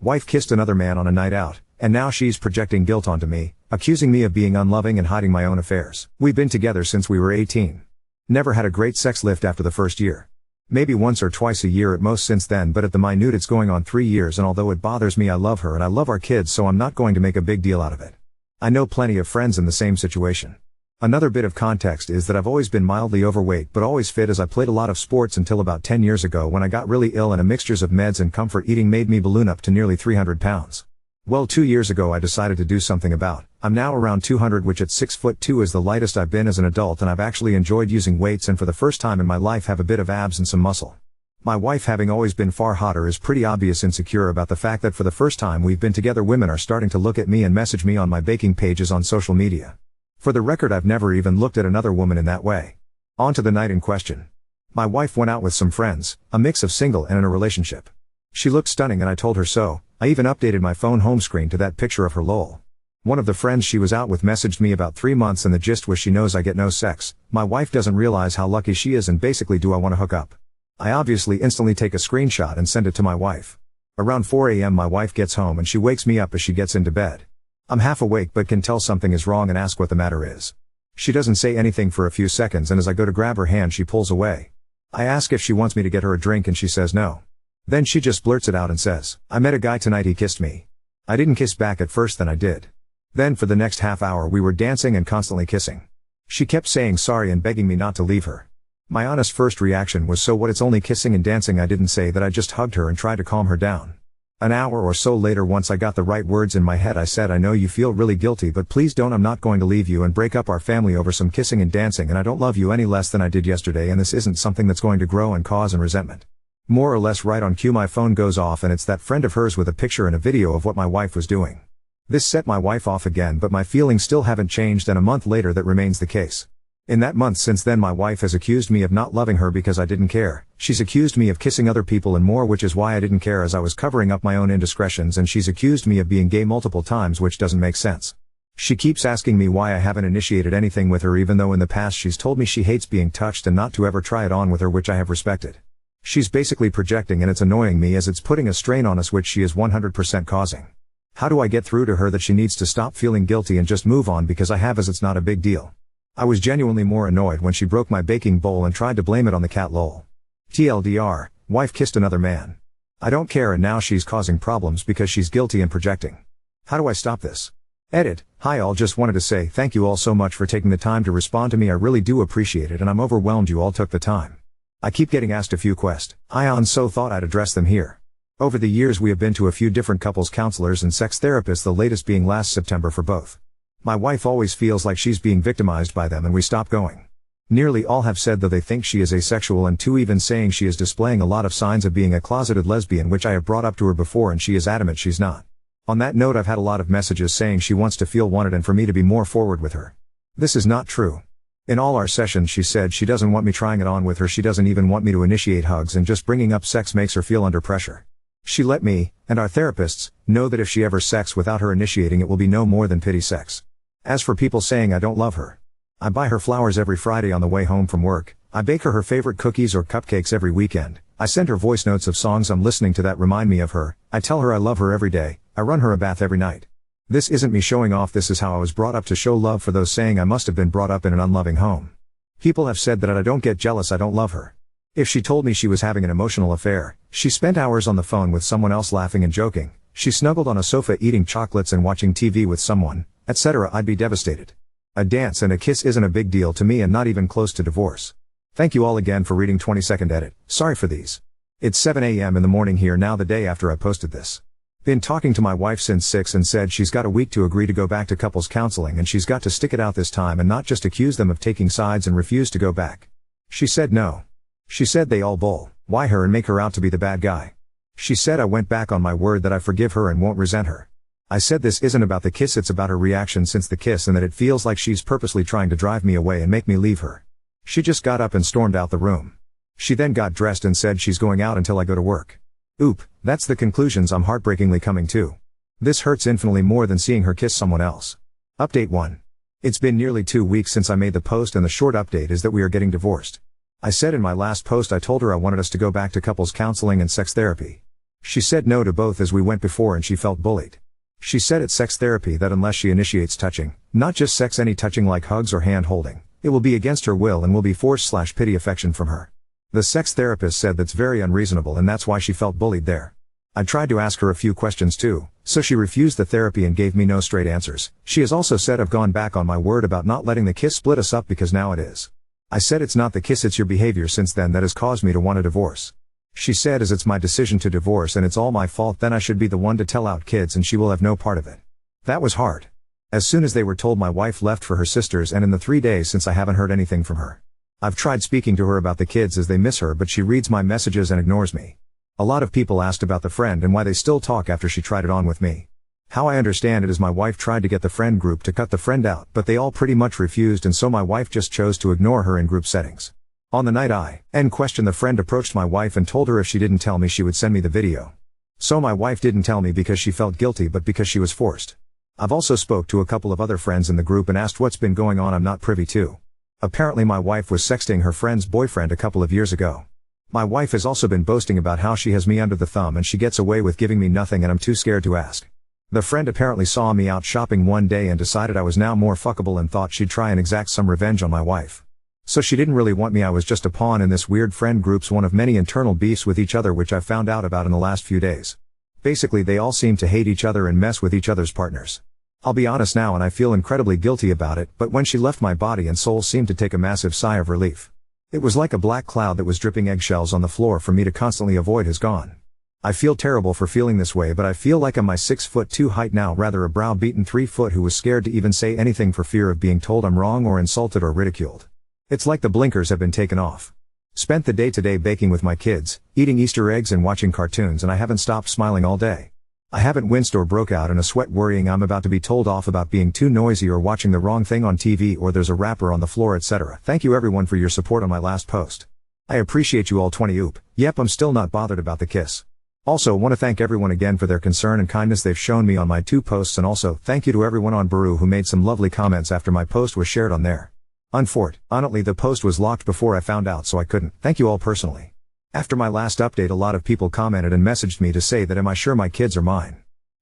Wife kissed another man on a night out, and now she's projecting guilt onto me, accusing me of being unloving and hiding my own affairs. We've been together since we were 18. Never had a great sex lift after the first year. Maybe once or twice a year at most since then, but at the minute it's going on 3 years, and although it bothers me, I love her and I love our kids, so I'm not going to make a big deal out of it. I know plenty of friends in the same situation. Another bit of context is that I've always been mildly overweight but always fit, as I played a lot of sports until about 10 years ago when I got really ill and a mixture of meds and comfort eating made me balloon up to nearly 300 pounds. Well, 2 years ago I decided to do something about. I'm now around 200, which at 6'2" is the lightest I've been as an adult, and I've actually enjoyed using weights and for the first time in my life have a bit of abs and some muscle. My wife, having always been far hotter, is pretty obvious insecure about the fact that for the first time we've been together women are starting to look at me and message me on my baking pages on social media. For the record, I've never even looked at another woman in that way. On to the night in question. My wife went out with some friends, a mix of single and in a relationship. She looked stunning and I told her so. I even updated my phone home screen to that picture of her lol. One of the friends she was out with messaged me about 3 months and the gist was she knows I get no sex. My wife doesn't realize how lucky she is and basically, do I want to hook up? I obviously instantly take a screenshot and send it to my wife. Around 4 a.m. my wife gets home and she wakes me up as she gets into bed. I'm half awake but can tell something is wrong and ask what the matter is. She doesn't say anything for a few seconds, and as I go to grab her hand she pulls away. I ask if she wants me to get her a drink and she says no. Then she just blurts it out and says, "I met a guy tonight, he kissed me." I didn't kiss back at first, then I did. Then for the next half hour we were dancing and constantly kissing. She kept saying sorry and begging me not to leave her. My honest first reaction was, so what, it's only kissing and dancing. I didn't say that, I just hugged her and tried to calm her down. An hour or so later, once I got the right words in my head, I said, "I know you feel really guilty, but please don't. I'm not going to leave you and break up our family over some kissing and dancing, and I don't love you any less than I did yesterday, and this isn't something that's going to grow and cause an resentment." More or less right on cue my phone goes off and it's that friend of hers with a picture and a video of what my wife was doing. This set my wife off again, but my feelings still haven't changed, and a month later that remains the case. In that month since then, my wife has accused me of not loving her because I didn't care. She's accused me of kissing other people and more, which is why I didn't care, as I was covering up my own indiscretions, and she's accused me of being gay multiple times, which doesn't make sense. She keeps asking me why I haven't initiated anything with her, even though in the past she's told me she hates being touched and not to ever try it on with her, which I have respected. She's basically projecting, and it's annoying me as it's putting a strain on us which she is 100% causing. How do I get through to her that she needs to stop feeling guilty and just move on, because I have, as it's not a big deal. I was genuinely more annoyed when she broke my baking bowl and tried to blame it on the cat, lol. TLDR, wife kissed another man. I don't care, and now she's causing problems because she's guilty and projecting. How do I stop this? Edit. Hi all, just wanted to say thank you all so much for taking the time to respond to me. I really do appreciate it, and I'm overwhelmed you all took the time. I keep getting asked a few questions, so thought I'd address them here. Over the years we have been to a few different couples counselors and sex therapists, the latest being last September for both. My wife always feels like she's being victimized by them and we stop going. Nearly all have said that they think she is asexual, and two even saying she is displaying a lot of signs of being a closeted lesbian, which I have brought up to her before and she is adamant she's not. On that note, I've had a lot of messages saying she wants to feel wanted and for me to be more forward with her. This is not true. In all our sessions she said she doesn't want me trying it on with her. She doesn't even want me to initiate hugs, and just bringing up sex makes her feel under pressure. She let me, and our therapists, know that if she ever sex without her initiating, it will be no more than pity sex. As for people saying I don't love her, I buy her flowers every Friday on the way home from work. I bake her favorite cookies or cupcakes every weekend. I send her voice notes of songs I'm listening to that remind me of her. I tell her I love her every day. I run her a bath every night. This isn't me showing off, this is how I was brought up, to show love. For those saying I must have been brought up in an unloving home, people have said that I don't get jealous, I don't love her. If she told me she was having an emotional affair, she spent hours on the phone with someone else laughing and joking, she snuggled on a sofa eating chocolates and watching TV with someone, etc., I'd be devastated. A dance and a kiss isn't a big deal to me and not even close to divorce. Thank you all again for reading. 20-second edit. Sorry for these. It's 7 a.m. in the morning here now, the day after I posted this. Been talking to my wife since 6 and said she's got a week to agree to go back to couples counseling, and she's got to stick it out this time and not just accuse them of taking sides and refuse to go back. She said no. She said they all bull. Why her and make her out to be the bad guy? She said I went back on my word that I forgive her and won't resent her. I said this isn't about the kiss, it's about her reaction since the kiss, and that it feels like she's purposely trying to drive me away and make me leave her. She just got up and stormed out the room. She then got dressed and said she's going out until I go to work. Oop, that's the conclusions I'm heartbreakingly coming to. This hurts infinitely more than seeing her kiss someone else. Update 1. It's been nearly 2 weeks since I made the post, and the short update is that we are getting divorced. I said in my last post I told her I wanted us to go back to couples counseling and sex therapy. She said no to both as we went before and she felt bullied. She said it's sex therapy that unless she initiates touching, not just sex, any touching like hugs or hand holding, it will be against her will and will be forced/pity affection from her. The sex therapist said that's very unreasonable and that's why she felt bullied there. I tried to ask her a few questions too, so she refused the therapy and gave me no straight answers. She has also said I've gone back on my word about not letting the kiss split us up because now it is. I said it's not the kiss, it's your behavior since then that has caused me to want a divorce. She said as it's my decision to divorce and it's all my fault, then I should be the one to tell out kids and she will have no part of it. That was hard. As soon as they were told, my wife left for her sisters, and in the 3 days since I haven't heard anything from her. I've tried speaking to her about the kids as they miss her, but she reads my messages and ignores me. A lot of people asked about the friend and why they still talk after she tried it on with me. How I understand it is my wife tried to get the friend group to cut the friend out, but they all pretty much refused, and so my wife just chose to ignore her in group settings. On the night the friend approached my wife and told her if she didn't tell me she would send me the video. So my wife didn't tell me because she felt guilty, but because she was forced. I've also spoke to a couple of other friends in the group and asked what's been going on. I'm not privy to. Apparently my wife was sexting her friend's boyfriend a couple of years ago. My wife has also been boasting about how she has me under the thumb and she gets away with giving me nothing and I'm too scared to ask. The friend apparently saw me out shopping one day and decided I was now more fuckable and thought she'd try and exact some revenge on my wife. So she didn't really want me, I was just a pawn in this weird friend group's one of many internal beefs with each other which I found out about in the last few days. Basically they all seem to hate each other and mess with each other's partners. I'll be honest now and I feel incredibly guilty about it, but when she left my body and soul seemed to take a massive sigh of relief. It was like a black cloud that was dripping eggshells on the floor for me to constantly avoid has gone. I feel terrible for feeling this way, but I feel like I'm my 6'2" height now, rather a browbeaten 3 foot who was scared to even say anything for fear of being told I'm wrong or insulted or ridiculed. It's like the blinkers have been taken off. Spent the day today baking with my kids, eating Easter eggs and watching cartoons, and I haven't stopped smiling all day. I haven't winced or broke out in a sweat worrying I'm about to be told off about being too noisy or watching the wrong thing on TV or there's a rapper on the floor, etc. Thank you everyone for your support on my last post. I appreciate you all 20 oop. Yep, I'm still not bothered about the kiss. Also want to thank everyone again for their concern and kindness they've shown me on my 2 posts, and also thank you to everyone on Baru who made some lovely comments after my post was shared on there. Unfortunately the post was locked before I found out, so I couldn't thank you all personally. After my last update a lot of people commented and messaged me to say that am I sure my kids are mine.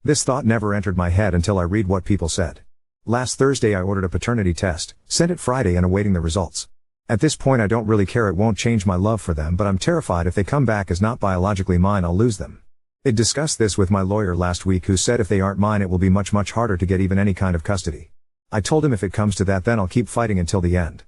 This thought never entered my head until I read what people said. Last Thursday I ordered a paternity test, sent it Friday and awaiting the results. At this point I don't really care, it won't change my love for them, but I'm terrified if they come back as not biologically mine I'll lose them. I discussed this with my lawyer last week who said if they aren't mine it will be much harder to get even any kind of custody. I told him if it comes to that then I'll keep fighting until the end.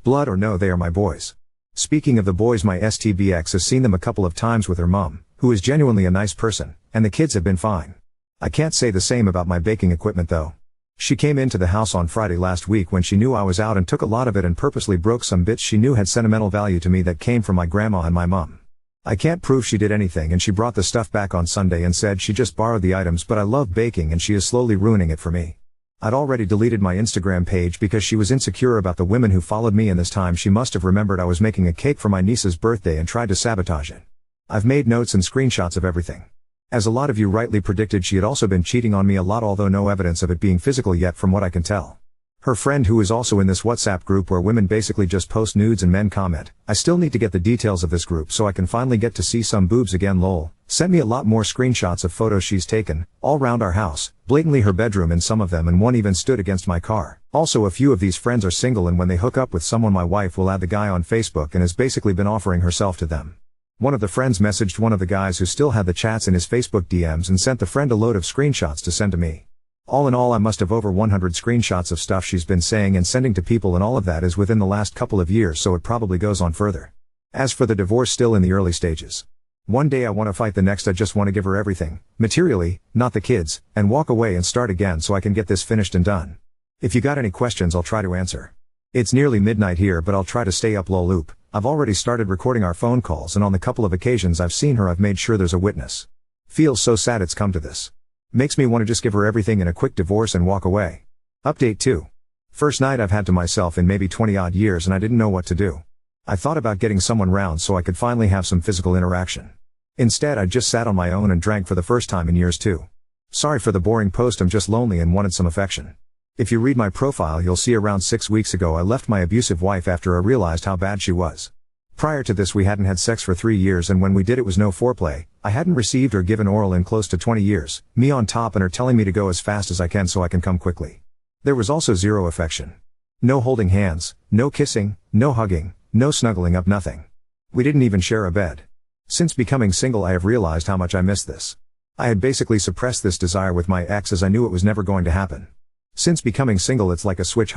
Blood or no, they are my boys. Speaking of the boys, my STBX has seen them a couple of times with her mom, who is genuinely a nice person, and the kids have been fine. I can't say the same about my baking equipment though. She came into the house on Friday last week when she knew I was out and took a lot of it and purposely broke some bits she knew had sentimental value to me that came from my grandma and my mom. I can't prove she did anything and she brought the stuff back on Sunday and said she just borrowed the items, but I love baking and she is slowly ruining it for me. I'd already deleted my Instagram page because she was insecure about the women who followed me, and this time she must have remembered I was making a cake for my niece's birthday and tried to sabotage it. I've made notes and screenshots of everything. As a lot of you rightly predicted, she had also been cheating on me a lot, although no evidence of it being physical yet from what I can tell. Her friend, who is also in this WhatsApp group where women basically just post nudes and men comment, I still need to get the details of this group so I can finally get to see some boobs again lol, sent me a lot more screenshots of photos she's taken, all round our house, blatantly her bedroom in some of them, and one even stood against my car. Also a few of these friends are single, and when they hook up with someone my wife will add the guy on Facebook and has basically been offering herself to them. One of the friends messaged one of the guys who still had the chats in his Facebook DMs and sent the friend a load of screenshots to send to me. All in all I must have over 100 screenshots of stuff she's been saying and sending to people, and all of that is within the last couple of years, so it probably goes on further. As for the divorce, still in the early stages. One day I want to fight, the next I just want to give her everything, materially, not the kids, and walk away and start again so I can get this finished and done. If you got any questions I'll try to answer. It's nearly midnight here, but I'll try to stay up lol loop. I've already started recording our phone calls, and on the couple of occasions I've seen her I've made sure there's a witness. Feels so sad it's come to this. Makes me want to just give her everything in a quick divorce and walk away. Update 2. First night I've had to myself in maybe 20 odd years and I didn't know what to do. I thought about getting someone round so I could finally have some physical interaction. Instead I just sat on my own and drank for the first time in years too. Sorry for the boring post, I'm just lonely and wanted some affection. If you read my profile you'll see around 6 weeks ago I left my abusive wife after I realized how bad she was. Prior to this we hadn't had sex for 3 years, and when we did it was no foreplay. I hadn't received or given oral in close to 20 years, me on top and her telling me to go as fast as I can so I can come quickly. There was also zero affection. No holding hands, no kissing, no hugging, no snuggling up, nothing. We didn't even share a bed. Since becoming single I have realized how much I miss this. I had basically suppressed this desire with my ex as I knew it was never going to happen. Since becoming single it's like a switch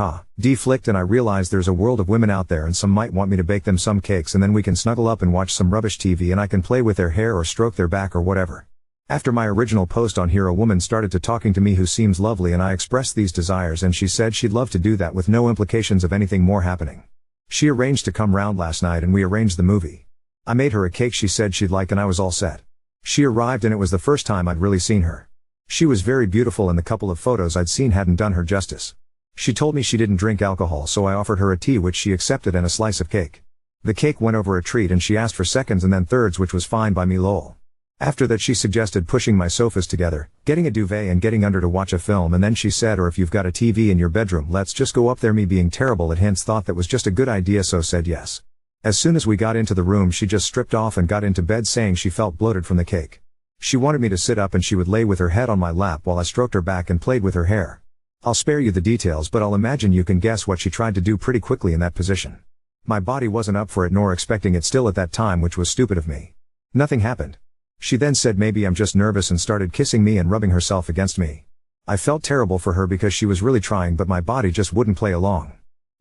flicked and I realized there's a world of women out there and some might want me to bake them some cakes and then we can snuggle up and watch some rubbish TV and I can play with their hair or stroke their back or whatever. After my original post on here a woman started to talking to me who seems lovely and I expressed these desires and she said she'd love to do that with no implications of anything more happening. She arranged to come round last night and we arranged the movie. I made her a cake she said she'd like and I was all set. She arrived and it was the first time I'd really seen her. She was very beautiful and the couple of photos I'd seen hadn't done her justice. She told me she didn't drink alcohol so I offered her a tea which she accepted and a slice of cake. The cake went over a treat and she asked for seconds and then thirds which was fine by me lol. After that she suggested pushing my sofas together, getting a duvet and getting under to watch a film and then she said or if you've got a TV in your bedroom let's just go up there. Me being terrible at hints thought that was just a good idea so said yes. As soon as we got into the room she just stripped off and got into bed saying she felt bloated from the cake. She wanted me to sit up and she would lay with her head on my lap while I stroked her back and played with her hair. I'll spare you the details but I'll imagine you can guess what she tried to do pretty quickly in that position. My body wasn't up for it nor expecting it still at that time which was stupid of me. Nothing happened. She then said maybe I'm just nervous and started kissing me and rubbing herself against me. I felt terrible for her because she was really trying but my body just wouldn't play along.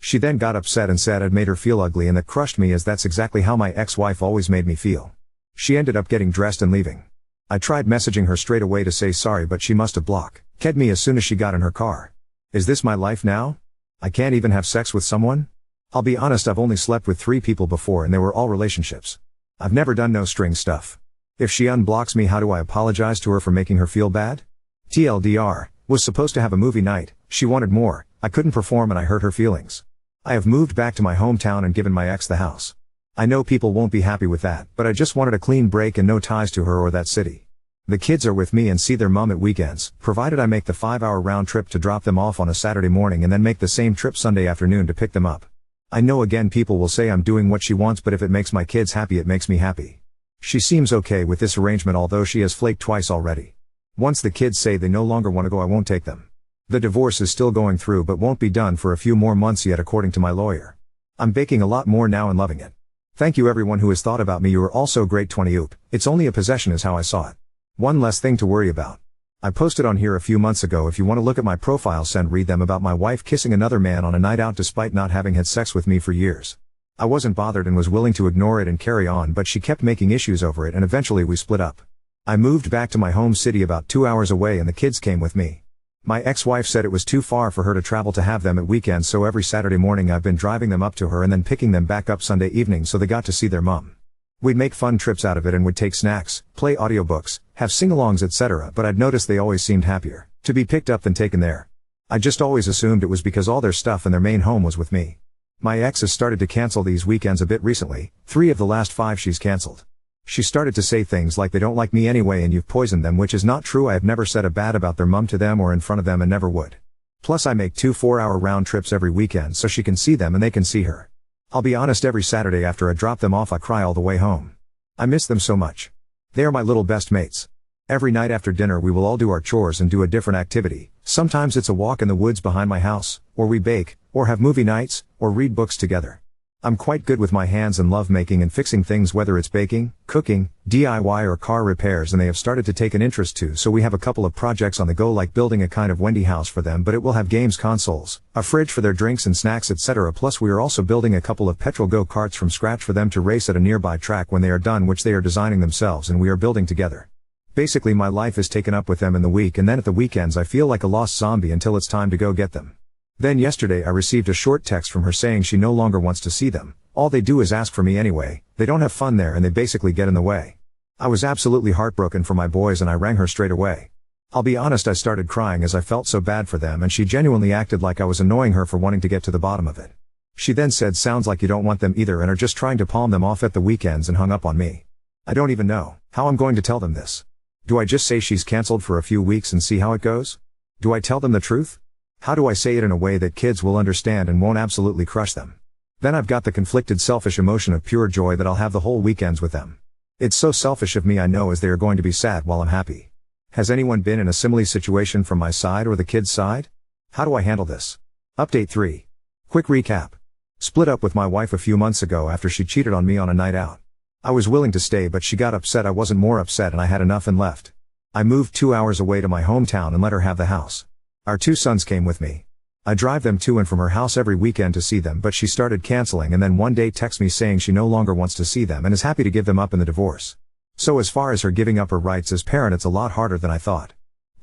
She then got upset and said I'd made her feel ugly and that crushed me as that's exactly how my ex-wife always made me feel. She ended up getting dressed and leaving. I tried messaging her straight away to say sorry but she must have blocked me as soon as she got in her car. Is this my life now? I can't even have sex with someone? I'll be honest I've only slept with 3 people before and they were all relationships. I've never done no string stuff. If she unblocks me how do I apologize to her for making her feel bad? TLDR, was supposed to have a movie night, she wanted more, I couldn't perform and I hurt her feelings. I have moved back to my hometown and given my ex the house. I know people won't be happy with that, but I just wanted a clean break and no ties to her or that city. The kids are with me and see their mom at weekends, provided I make the 5-hour round trip to drop them off on a Saturday morning and then make the same trip Sunday afternoon to pick them up. I know again people will say I'm doing what she wants but if it makes my kids happy it makes me happy. She seems okay with this arrangement although she has flaked twice already. Once the kids say they no longer want to go I won't take them. The divorce is still going through but won't be done for a few more months yet according to my lawyer. I'm baking a lot more now and loving it. Thank you everyone who has thought about me, you are all so great. 20 oop, it's only a possession is how I saw it. One less thing to worry about. I posted on here a few months ago if you want to look at my profile read them about my wife kissing another man on a night out despite not having had sex with me for years. I wasn't bothered and was willing to ignore it and carry on but she kept making issues over it and eventually we split up. I moved back to my home city about 2 hours away and the kids came with me. My ex-wife said it was too far for her to travel to have them at weekends so every Saturday morning I've been driving them up to her and then picking them back up Sunday evening so they got to see their mom. We'd make fun trips out of it and would take snacks, play audiobooks, have sing-alongs etc. but I'd noticed they always seemed happier to be picked up than taken there. I just always assumed it was because all their stuff and their main home was with me. My ex has started to cancel these weekends a bit recently, 3 of the last 5 she's cancelled. She started to say things like they don't like me anyway and you've poisoned them, which is not true. I have never said a bad about their mum to them or in front of them and never would. Plus I make 2 4-hour round trips every weekend so she can see them and they can see her. I'll be honest, every Saturday after I drop them off I cry all the way home. I miss them so much. They are my little best mates. Every night after dinner we will all do our chores and do a different activity. Sometimes it's a walk in the woods behind my house, or we bake, or have movie nights, or read books together. I'm quite good with my hands and love making and fixing things, whether it's baking, cooking, DIY or car repairs, and they have started to take an interest too, so we have a couple of projects on the go like building a kind of Wendy house for them, but it will have games consoles, a fridge for their drinks and snacks etc. Plus we are also building a couple of petrol go-karts from scratch for them to race at a nearby track when they are done, which they are designing themselves and we are building together. Basically my life is taken up with them in the week and then at the weekends I feel like a lost zombie until it's time to go get them. Then yesterday I received a short text from her saying she no longer wants to see them. All they do is ask for me anyway, they don't have fun there and they basically get in the way. I was absolutely heartbroken for my boys and I rang her straight away. I'll be honest, I started crying as I felt so bad for them and she genuinely acted like I was annoying her for wanting to get to the bottom of it. She then said sounds like you don't want them either and are just trying to palm them off at the weekends and hung up on me. I don't even know how I'm going to tell them this. Do I just say she's cancelled for a few weeks and see how it goes? Do I tell them the truth? How do I say it in a way that kids will understand and won't absolutely crush them? Then I've got the conflicted selfish emotion of pure joy that I'll have the whole weekends with them. It's so selfish of me, I know, as they are going to be sad while I'm happy. Has anyone been in a similar situation from my side or the kids' side? How do I handle this? Update 3. Quick recap. Split up with my wife a few months ago after she cheated on me on a night out. I was willing to stay, but she got upset I wasn't more upset and I had enough and left. I moved 2 hours away to my hometown and let her have the house. Our 2 sons came with me. I drive them to and from her house every weekend to see them, but she started canceling and then one day texts me saying she no longer wants to see them and is happy to give them up in the divorce. So as far as her giving up her rights as parent, it's a lot harder than I thought.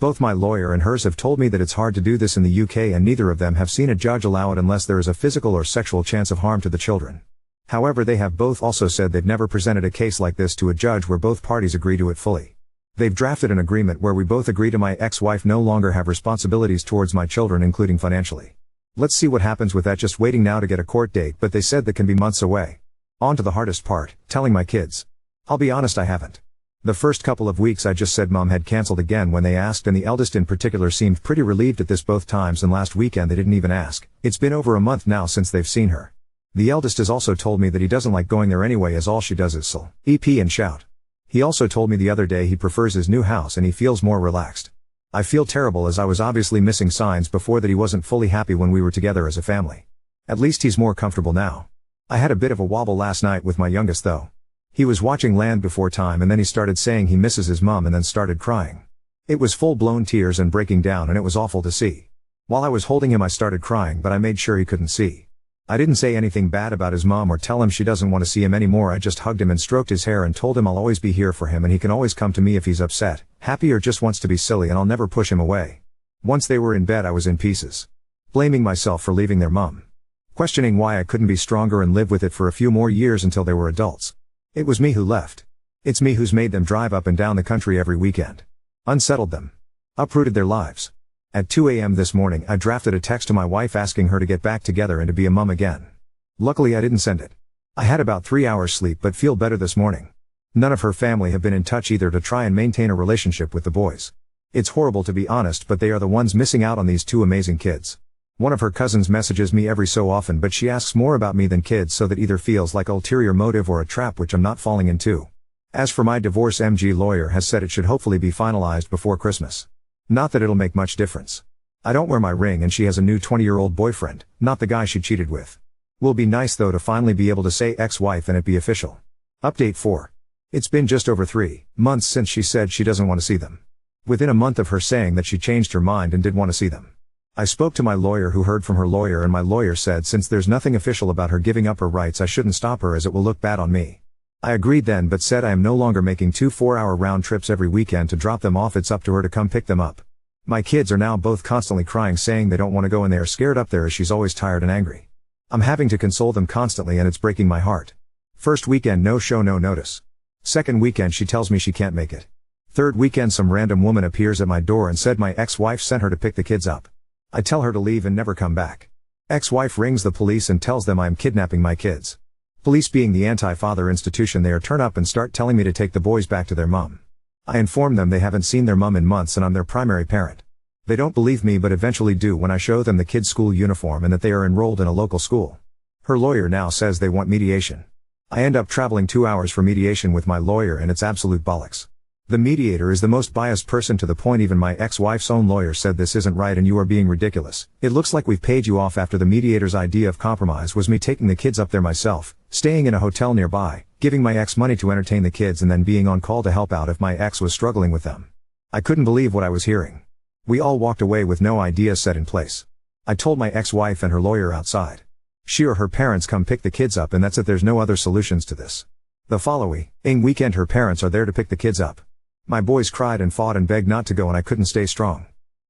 Both my lawyer and hers have told me that it's hard to do this in the UK, and neither of them have seen a judge allow it unless there is a physical or sexual chance of harm to the children. However, they have both also said they've never presented a case like this to a judge where both parties agree to it fully. They've drafted an agreement where we both agree to my ex-wife no longer have responsibilities towards my children, including financially. Let's see what happens with that, just waiting now to get a court date, but they said that can be months away. On to the hardest part, telling my kids. I'll be honest, I haven't. The first couple of weeks I just said Mom had cancelled again when they asked, and the eldest in particular seemed pretty relieved at this both times, and last weekend they didn't even ask. It's been over a month now since they've seen her. The eldest has also told me that he doesn't like going there anyway, as all she does is sul, EP and shout. He also told me the other day he prefers his new house and he feels more relaxed. I feel terrible, as I was obviously missing signs before that he wasn't fully happy when we were together as a family. At least he's more comfortable now. I had a bit of a wobble last night with my youngest though. He was watching Land Before Time and then he started saying he misses his mom and then started crying. It was full-blown tears and breaking down, and it was awful to see. While I was holding him I started crying, but I made sure he couldn't see. I didn't say anything bad about his mom or tell him she doesn't want to see him anymore. I just hugged him and stroked his hair and told him I'll always be here for him and he can always come to me if he's upset, happy, or just wants to be silly, and I'll never push him away. Once they were in bed I was in pieces. Blaming myself for leaving their mom. Questioning why I couldn't be stronger and live with it for a few more years until they were adults. It was me who left. It's me who's made them drive up and down the country every weekend. Unsettled them. Uprooted their lives. At 2 a.m. this morning I drafted a text to my wife asking her to get back together and to be a mum again. Luckily I didn't send it. I had about 3 hours sleep but feel better this morning. None of her family have been in touch either to try and maintain a relationship with the boys. It's horrible to be honest, but they are the ones missing out on these 2 amazing kids. One of her cousins messages me every so often, but she asks more about me than kids, so that either feels like ulterior motive or a trap, which I'm not falling into. As for my divorce, MG lawyer has said it should hopefully be finalized before Christmas. Not that it'll make much difference. I don't wear my ring and she has a new 20-year-old boyfriend, not the guy she cheated with. Will be nice though to finally be able to say ex-wife and it be official. Update 4. It's been just over 3 months since she said she doesn't want to see them. Within a month of her saying that, she changed her mind and did want to see them. I spoke to my lawyer, who heard from her lawyer, and my lawyer said since there's nothing official about her giving up her rights, I shouldn't stop her as it will look bad on me. I agreed then, but said I am no longer making 2 4-hour round trips every weekend to drop them off. It's up to her to come pick them up. My kids are now both constantly crying, saying they don't want to go and they are scared up there as she's always tired and angry. I'm having to console them constantly and it's breaking my heart. First weekend no show, no notice. Second weekend she tells me she can't make it. Third weekend some random woman appears at my door and said my ex-wife sent her to pick the kids up. I tell her to leave and never come back. Ex-wife rings the police and tells them I am kidnapping my kids. Police, being the anti-father institution they are, turn up and start telling me to take the boys back to their mum. I inform them they haven't seen their mum in months and I'm their primary parent. They don't believe me but eventually do when I show them the kids' school uniform and that they are enrolled in a local school. Her lawyer now says they want mediation. I end up traveling 2 hours for mediation with my lawyer and it's absolute bollocks. The mediator is the most biased person, to the point even my ex-wife's own lawyer said this isn't right and you are being ridiculous. It looks like we've paid you off, after the mediator's idea of compromise was me taking the kids up there myself, staying in a hotel nearby, giving my ex money to entertain the kids and then being on call to help out if my ex was struggling with them. I couldn't believe what I was hearing. We all walked away with no idea set in place. I told my ex-wife and her lawyer outside. She or her parents come pick the kids up and that's it, there's no other solutions to this. The following weekend her parents are there to pick the kids up. My boys cried and fought and begged not to go and I couldn't stay strong.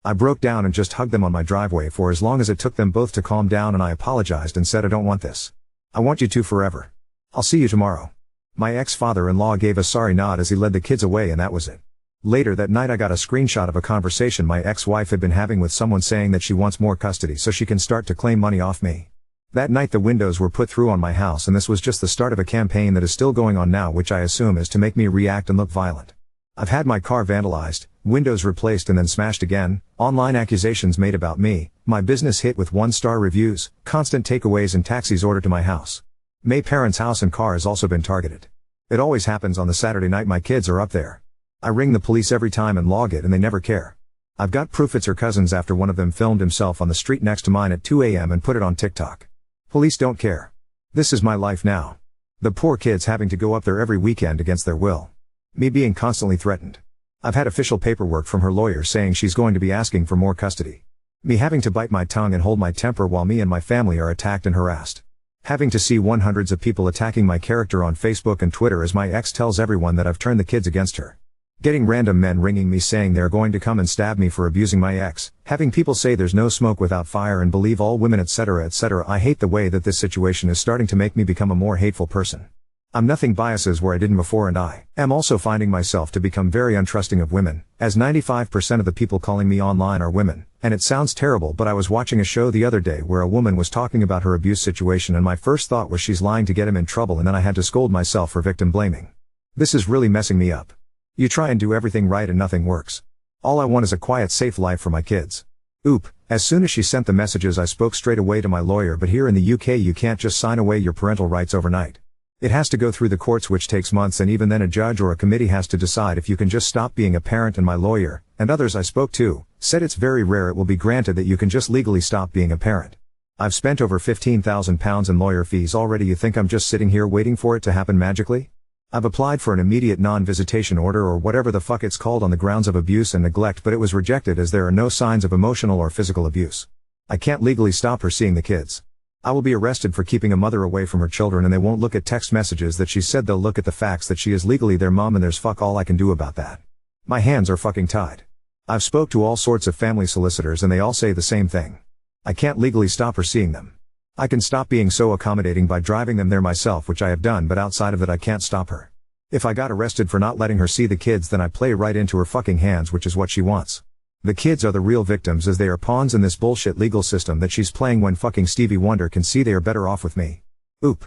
I broke down and just hugged them on my driveway for as long as it took them both to calm down, and I apologized and said I don't want this. I want you to forever. I'll see you tomorrow. My ex-father-in-law gave a sorry nod as he led the kids away and that was it. Later that night I got a screenshot of a conversation my ex-wife had been having with someone saying that she wants more custody so she can start to claim money off me. That night the windows were put through on my house and this was just the start of a campaign that is still going on now, which I assume is to make me react and look violent. I've had my car vandalized, Windows replaced and then smashed again, online accusations made about me, my business hit with 1-star reviews, constant takeaways and taxis ordered to my house. My parents' house and car has also been targeted. It always happens on the Saturday night my kids are up there. I ring the police every time and log it and they never care. I've got proof it's her cousins after one of them filmed himself on the street next to mine at 2 a.m. and put it on TikTok. Police don't care. This is my life now. The poor kids having to go up there every weekend against their will. Me being constantly threatened. I've had official paperwork from her lawyer saying she's going to be asking for more custody. Me having to bite my tongue and hold my temper while me and my family are attacked and harassed. Having to see hundreds of people attacking my character on Facebook and Twitter as my ex tells everyone that I've turned the kids against her. Getting random men ringing me saying they're going to come and stab me for abusing my ex. Having people say there's no smoke without fire and believe all women etc. etc. I hate the way that this situation is starting to make me become a more hateful person. I'm nothing biases where I didn't before and I am also finding myself to become very untrusting of women, as 95% of the people calling me online are women, and it sounds terrible but I was watching a show the other day where a woman was talking about her abuse situation and my first thought was she's lying to get him in trouble and then I had to scold myself for victim blaming. This is really messing me up. You try and do everything right and nothing works. All I want is a quiet safe life for my kids. Oop, as soon as she sent the messages I spoke straight away to my lawyer but here in the UK you can't just sign away your parental rights overnight. It has to go through the courts which takes months and even then a judge or a committee has to decide if you can just stop being a parent and my lawyer, and others I spoke to, said it's very rare it will be granted that you can just legally stop being a parent. I've spent over £15,000 in lawyer fees already. You think I'm just sitting here waiting for it to happen magically? I've applied for an immediate non-visitation order or whatever the fuck it's called on the grounds of abuse and neglect but it was rejected as there are no signs of emotional or physical abuse. I can't legally stop her seeing the kids. I will be arrested for keeping a mother away from her children and they won't look at text messages that she said they'll look at the facts that she is legally their mom and there's fuck all I can do about that. My hands are fucking tied. I've spoke to all sorts of family solicitors and they all say the same thing. I can't legally stop her seeing them. I can stop being so accommodating by driving them there myself which I have done but outside of that I can't stop her. If I got arrested for not letting her see the kids then I play right into her fucking hands which is what she wants. The kids are the real victims as they are pawns in this bullshit legal system that she's playing when fucking Stevie Wonder can see they are better off with me. Oop,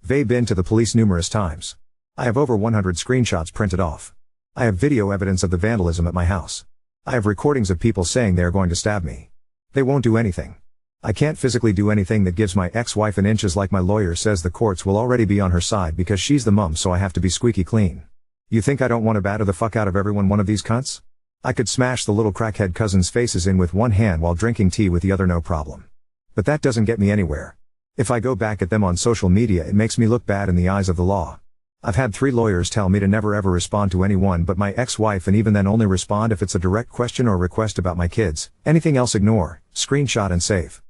they've been to the police numerous times. I have over 100 screenshots printed off. I have video evidence of the vandalism at my house. I have recordings of people saying they are going to stab me. They won't do anything. I can't physically do anything that gives my ex-wife an inch as like my lawyer says the courts will already be on her side because she's the mum so I have to be squeaky clean. You think I don't want to batter the fuck out of everyone one of these cunts? I could smash the little crackhead cousins' faces in with one hand while drinking tea with the other no problem. But that doesn't get me anywhere. If I go back at them on social media it makes me look bad in the eyes of the law. I've had 3 lawyers tell me to never ever respond to anyone but my ex-wife and even then only respond if it's a direct question or request about my kids, anything else ignore, screenshot and save.